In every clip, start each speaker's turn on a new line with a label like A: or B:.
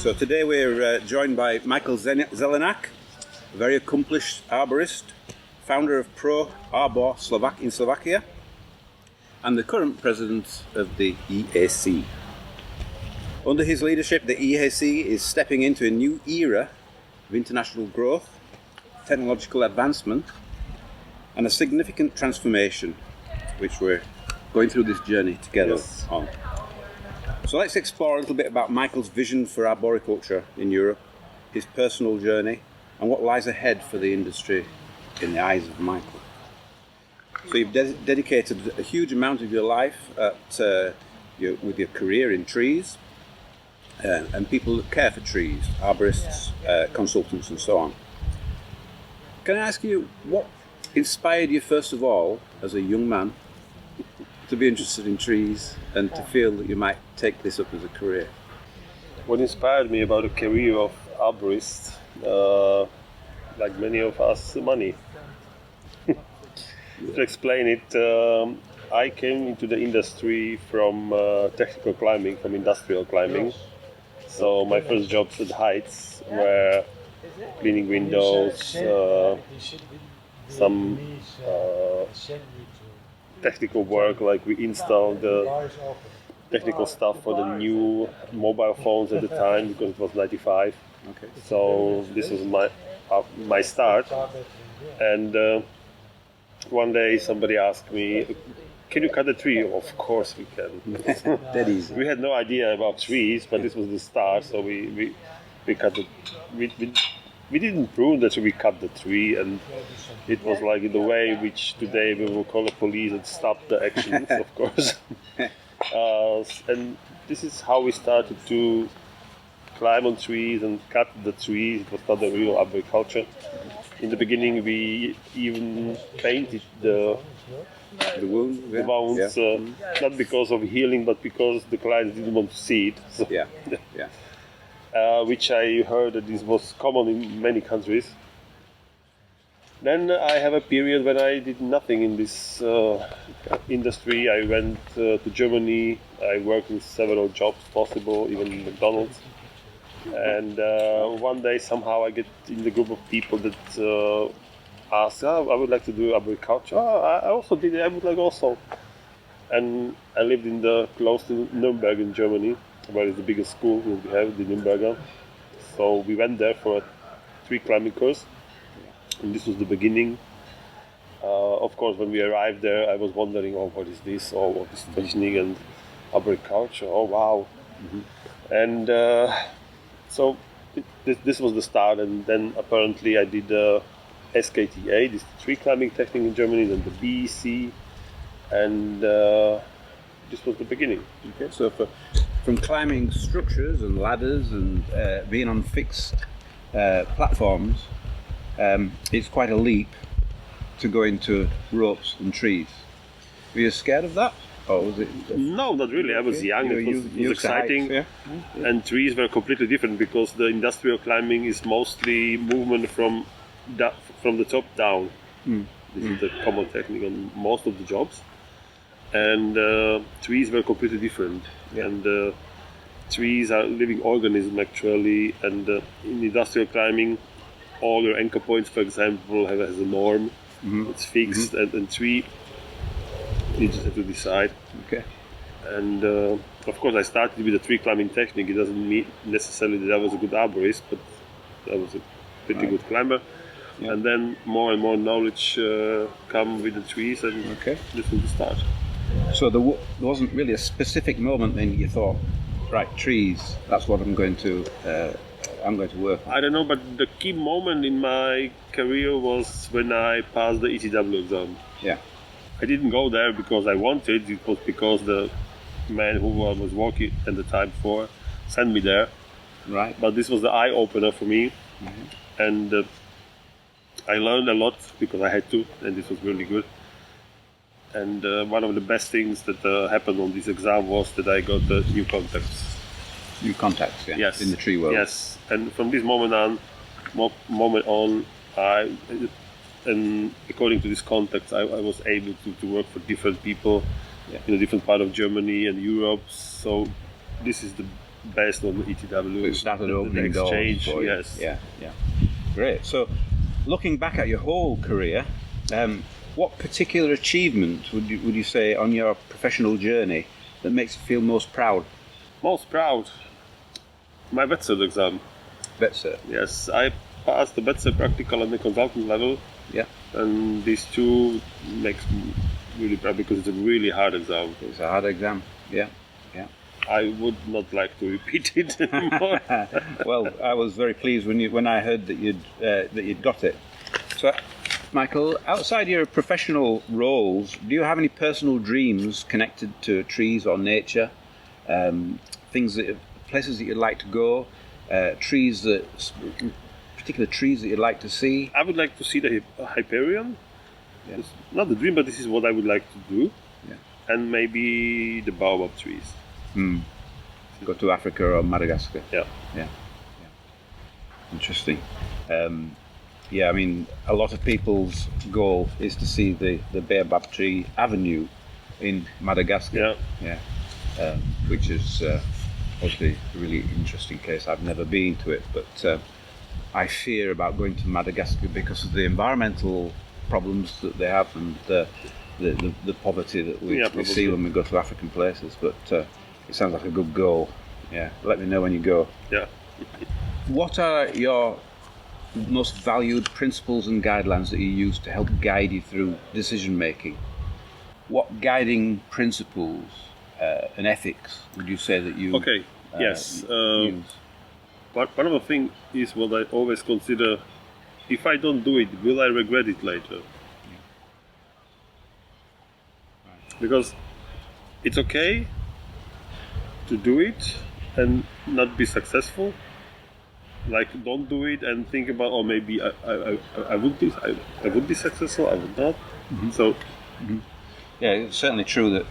A: So today we're joined by Michal Zelenák, a very accomplished arborist, founder of PROarbor in Slovakia, and the current president of the EAC. Under his leadership, the EAC is stepping into a new era of international growth, technological advancement, and a significant transformation, which we're going through this journey together on. So let's explore a little bit about Michal's vision for arboriculture in Europe, his personal journey, and what lies ahead for the industry in the eyes of Michal. So you've dedicated a huge amount of your life with your career in trees, and people that care for trees, arborists, consultants and so on. Can I ask you, what inspired you first of all, as a young man, to be interested in trees and to feel that you might take this up as a career?
B: What inspired me about a career of arborist, like many of us, money. To explain it, I came into the industry from technical climbing, from industrial climbing. So my first jobs at Heights were cleaning windows, some technical work, like we installed the technical stuff for the new mobile phones at the time, because it was 95.
A: Okay.
B: So this was my start. And one day somebody asked me, "Can you cut a tree?" Of course we can.
A: That easy.
B: We had no idea about trees, but this was the start. So we cut the. We didn't prune the tree, we cut the tree, and it was like in the way which today we will call the police and stop the actions, of course. And this is how we started to climb on trees and cut the trees. It was not the real arboriculture. In the beginning, we even painted the wounds, not because of healing, but because the clients didn't want to see it. So, which I heard that this was common in many countries. Then I have a period when I did nothing in this industry. I went to Germany. I worked in several jobs possible, even in McDonald's. And one day somehow I get in the group of people that ask, I would like to do arboriculture. I also did it, I would like also. And I lived close to Nuremberg in Germany, where is the biggest school we have, the Nürnberger. So we went there for a tree climbing course, and this was the beginning. Of course, when we arrived there, I was wondering, what is this? What is visioning and arboriculture? Oh, wow. Mm-hmm. And so this was the start, and then apparently I did SKTA, this tree climbing technique in Germany, then the BEC, and this was the beginning.
A: Okay, so from climbing structures and ladders and being on fixed platforms, it's quite a leap to go into ropes and trees. Were you scared of that? Or was it?
B: No, not really. I was young. It was exciting. Heights, yeah? And trees were completely different, because the industrial climbing is mostly movement from the top down. This is the common technique on most of the jobs. And trees were completely different. Yeah. And trees are living organisms actually. And in industrial climbing, all your anchor points, for example, has a norm. Mm-hmm. It's fixed, and tree, you just have to decide.
A: Okay.
B: And of course, I started with the tree climbing technique. It doesn't mean necessarily that I was a good arborist, but I was a pretty good climber. Yeah. And then more and more knowledge come with the trees, and this was the start.
A: So there wasn't really a specific moment then you thought, right, trees, that's what I'm going to work on.
B: I don't know, but the key moment in my career was when I passed the ETW exam.
A: Yeah.
B: I didn't go there because I wanted, it was because the man who I was working at the time for sent me there.
A: Right.
B: But this was the eye-opener for me. Mm-hmm. And I learned a lot because I had to, and this was really good. And one of the best things that happened on this exam was that I got new contacts.
A: New contacts, yeah.
B: Yes.
A: In the tree world.
B: Yes. And from this moment on, and according to these contacts, I was able to work for different people in a different part of Germany and Europe. So this is the based on ETW.
A: It started
B: the
A: opening doors
B: exchange.
A: for you.
B: Yes.
A: Yeah. Great. So, looking back at your whole career, what particular achievement would you say on your professional journey that makes you feel most proud?
B: Most proud? My VetCert exam.
A: VetCert.
B: Yes, I passed the VetCert practical on the consultant level.
A: Yeah.
B: And these two makes me really proud because it's a really hard exam.
A: It's a hard exam. Yeah.
B: I would not like to repeat it anymore.
A: Well, I was very pleased when I heard that you'd got it. So, Michael, outside your professional roles, do you have any personal dreams connected to trees or nature? Places that you'd like to go, particular trees that you'd like to see?
B: I would like to see the Hyperion.
A: Yeah.
B: It's not a dream, but this is what I would like to do.
A: Yeah.
B: And maybe the baobab trees.
A: Go to Africa or Madagascar.
B: Yeah.
A: Interesting. I mean, a lot of people's goal is to see the baobab tree avenue in Madagascar.
B: Yeah.
A: Which is obviously a really interesting case. I've never been to it, but I fear about going to Madagascar because of the environmental problems that they have and the poverty that we see when we go to African places. But it sounds like a good goal. Yeah, let me know when you go.
B: Yeah.
A: What are your most valued principles and guidelines that you use to help guide you through decision making? What guiding principles and ethics would you say that you
B: yes.
A: use?
B: One of the things is what I always consider: if I don't do it, will I regret it later? Because it's okay to do it and not be successful. Like, don't do it and think about, oh, maybe I would be successful, I would not. So,
A: yeah, it's certainly true that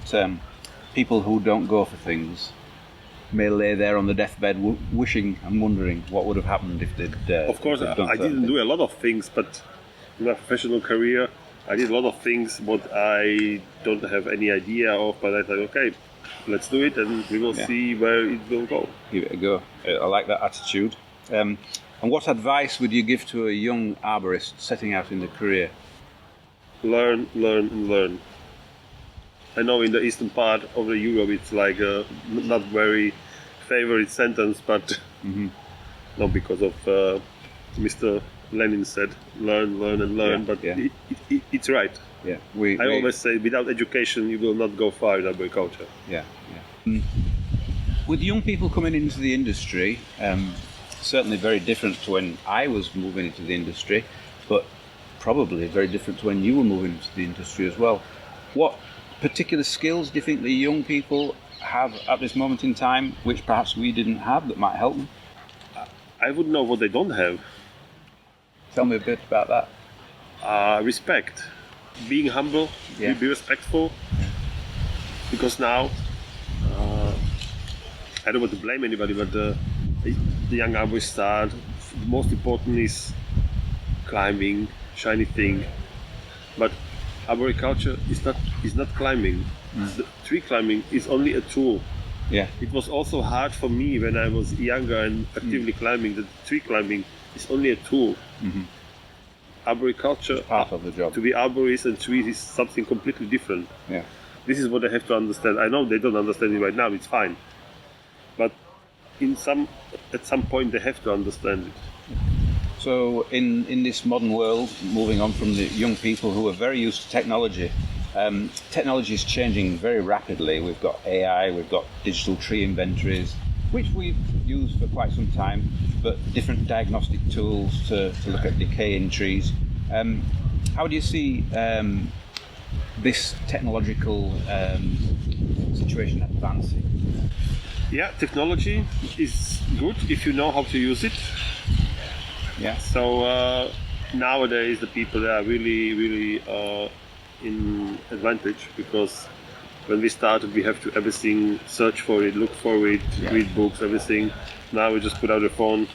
A: people who don't go for things may lay there on the deathbed wishing and wondering what would have happened if they'd.
B: Of course, I didn't do a lot of things, but in my professional career, I did a lot of things what I don't have any idea of. But I thought, okay, let's do it, and we will see where it will go.
A: Give it a go. I like that attitude. And what advice would you give to a young arborist setting out in the career?
B: Learn, and learn. I know in the eastern part of the Europe it's like a not very favorite sentence, but not because of Mr. Lenin said learn, and learn, but it's right.
A: Yeah,
B: I always say without education you will not go far in arboriculture.
A: Yeah. With young people coming into the industry, certainly very different to when I was moving into the industry, but probably very different to when you were moving into the industry as well. What particular skills do you think the young people have at this moment in time, which perhaps we didn't have, that might help them?
B: I would know what they don't have.
A: Tell me a bit about that.
B: Respect. Being humble, be respectful. Because now, I don't want to blame anybody, but the young arborists start. The most important is climbing, shiny thing. But arboriculture is not climbing. The tree climbing is only a tool.
A: Yeah.
B: It was also hard for me when I was younger and actively climbing. The tree climbing is only a tool. Arboriculture,
A: part of the job.
B: To be arborist and trees is something completely different.
A: Yeah.
B: This is what they have to understand. I know they don't understand it right now. It's fine, but at some point they have to understand it.
A: So in this modern world, moving on from the young people who are very used to technology, technology is changing very rapidly. We've got AI, we've got digital tree inventories, which we've used for quite some time, but different diagnostic tools to look at decay in trees. How do you see this technological situation advancing?
B: Yeah, technology is good if you know how to use it.
A: Yeah.
B: So nowadays the people are really in advantage, because when we started we have to everything search for it, look for it, read books, everything. Now we just put out the phone,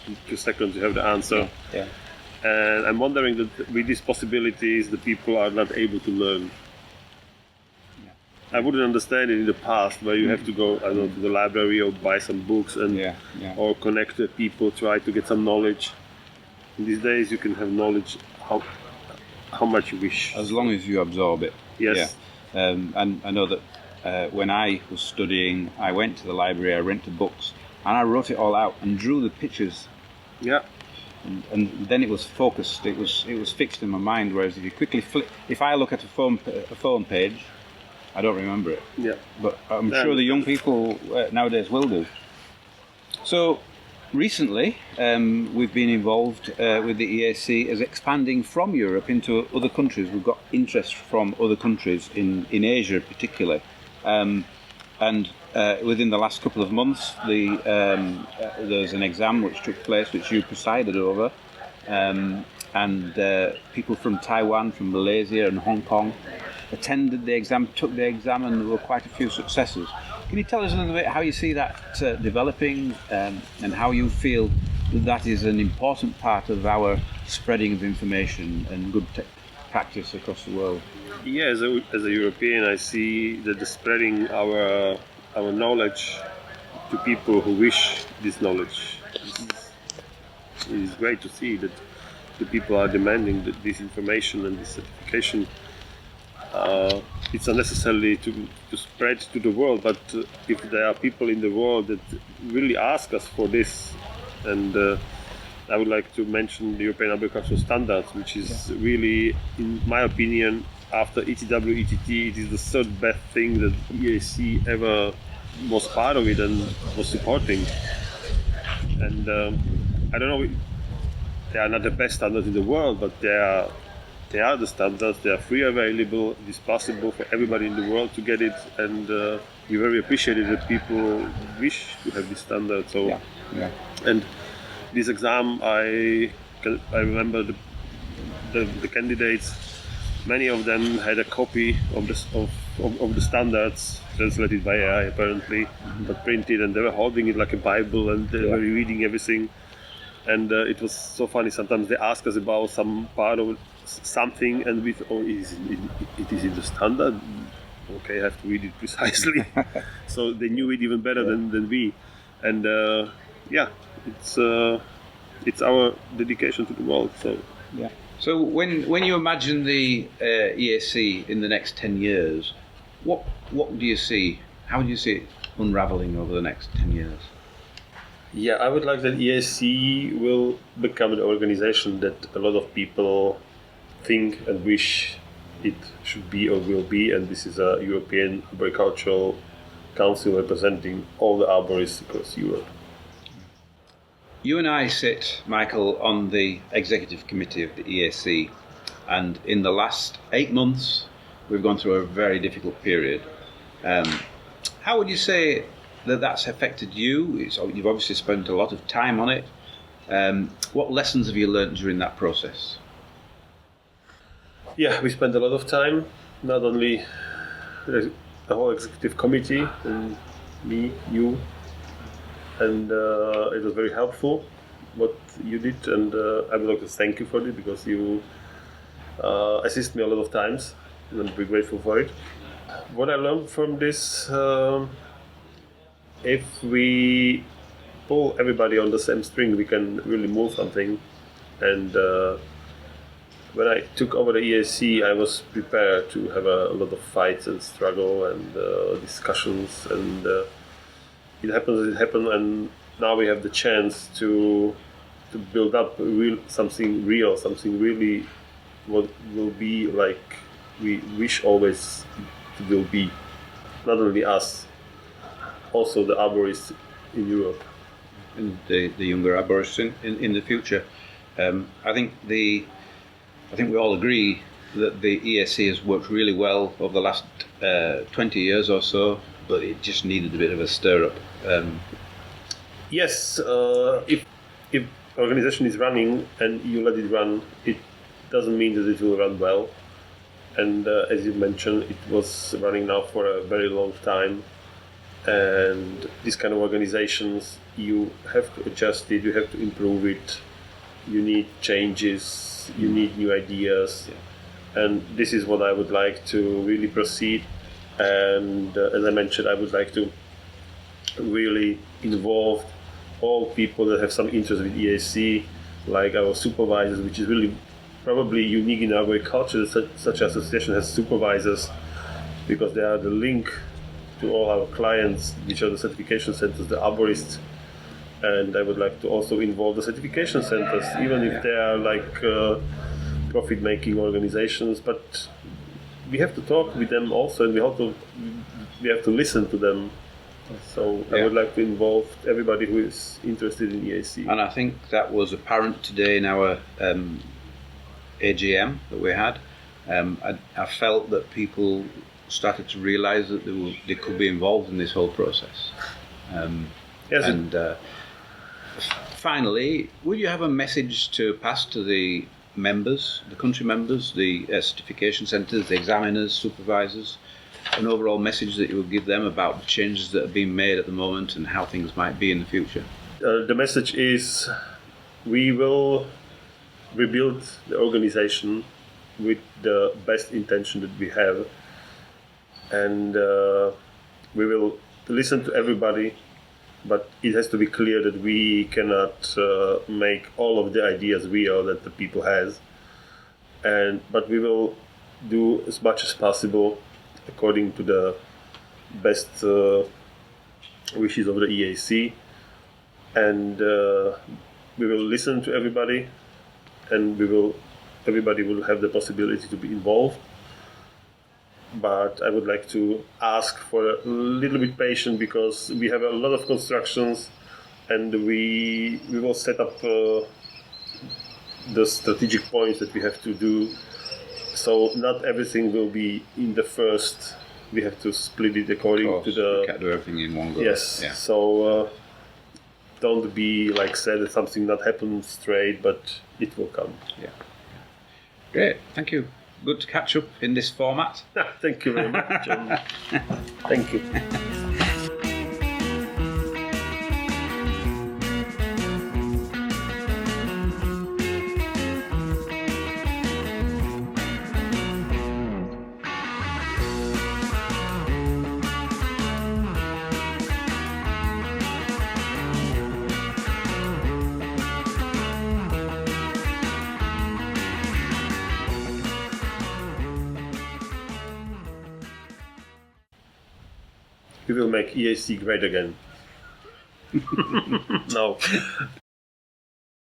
B: in 2 seconds you have the answer.
A: Yeah.
B: And I'm wondering that with these possibilities the people are not able to learn. I wouldn't understand it in the past, where you have to go, I don't know, to the library or buy some books and or connect to people, try to get some knowledge. In these days, you can have knowledge how much you wish,
A: as long as you absorb it.
B: Yes.
A: Yeah. And I know that when I was studying, I went to the library, I rented books, and I wrote it all out and drew the pictures.
B: Yeah.
A: And then it was focused. It was fixed in my mind. Whereas if you quickly flip, if I look at a phone page, I don't remember it.
B: Yeah.
A: But I'm sure the young people nowadays will do. So recently, we've been involved with the EAC as expanding from Europe into other countries. We've got interest from other countries in Asia, particularly. And within the last couple of months, there's an exam which took place, which you presided over, and people from Taiwan, from Malaysia and Hong Kong attended the exam, took the exam, and there were quite a few successes. Can you tell us a little bit how you see that developing, and how you feel that is an important part of our spreading of information and good practice across the world?
B: Yeah, as a European, I see that the spreading our knowledge to people who wish this knowledge is great to see that the people are demanding this information and this certification. It's unnecessary to spread to the world, but if there are people in the world that really ask us for this, and I would like to mention the European Arboricultural Standards, which is really, in my opinion, after ETW, ETT, it is the third best thing that EAC ever was part of it and was supporting. And I don't know, they are not the best standards in the world, but they are the standards. They are free available. It is possible for everybody in the world to get it, and we very appreciated that people wish to have this standard. So, and this exam, I remember the candidates. Many of them had a copy of the standards, translated by AI apparently, but printed, and they were holding it like a Bible, and they were reading everything. And it was so funny. Sometimes they ask us about some part of something, and we thought, it is in the standard. Okay, I have to read it precisely. So they knew it even better than we. And it's our dedication to the world. So
A: yeah. So when you imagine the EAC in the next 10 years, what do you see? How do you see it unraveling over the next 10 years?
B: Yeah, I would like that EAC will become an organization that a lot of people think and wish it should be or will be, and this is a European Arboricultural Council representing all the arborists across Europe.
A: You and I sit, Michael, on the executive committee of the EAC, and in the last 8 months we've gone through a very difficult period. How would you say that's affected you? You've obviously spent a lot of time on it. What lessons have you learned during that process?
B: Yeah, we spent a lot of time, not only the whole executive committee, and me, you, and it was very helpful what you did, and I would like to thank you for it, because you assist me a lot of times, and I'm very grateful for it. What I learned from this, if we pull everybody on the same string, we can really move something. And when I took over the EAC, I was prepared to have a lot of fights and struggle and discussions, and it happened as it happened, and now we have the chance to build up something real, something really what will be like we wish always it will be. Not only us, also the arborists in Europe.
A: And the younger arborists in the future. I think we all agree that the EAC has worked really well over the last 20 years or so, but it just needed a bit of a stir-up.
B: Yes, if organization is running and you let it run, it doesn't mean that it will run well. And as you mentioned, it was running now for a very long time. And these kind of organizations, you have to adjust it, you have to improve it, you need changes, you need new ideas. And this is what I would like to really proceed And as I mentioned, I would like to really involve all people that have some interest with EAC, like our supervisors, which is really probably unique in arboriculture. Such association has supervisors because they are the link to all our clients, which are the certification centers, the arborists. And I would like to also involve the certification centers, even if they are like profit-making organizations. But we have to talk with them also, and we have to listen to them. So I would like to involve everybody who is interested in EAC.
A: And I think that was apparent today in our AGM that we had. I felt that people started to realise that they could be involved in this whole process. Finally, would you have a message to pass to the members, the country members, the certification centres, the examiners, supervisors, an overall message that you would give them about the changes that are being made at the moment and how things might be in the future?
B: The message is we will rebuild the organization with the best intention that we have, and we will listen to everybody, but it has to be clear that we cannot make all of the ideas real that the people has, but we will do as much as possible according to the best wishes of the EAC, and we will listen to everybody, and everybody will have the possibility to be involved. But I would like to ask for a little bit patience, because we have a lot of constructions, and we will set up the strategic points that we have to do. So not everything will be in the first. We have to split it according to the.
A: We can't do everything in one go.
B: Yes.
A: Yeah.
B: So don't be like said that something not happen straight, but it will come.
A: Yeah. Great. Thank you. Good to catch up in this format.
B: Thank you very much, John. Thank you. We will make EAC great again. No.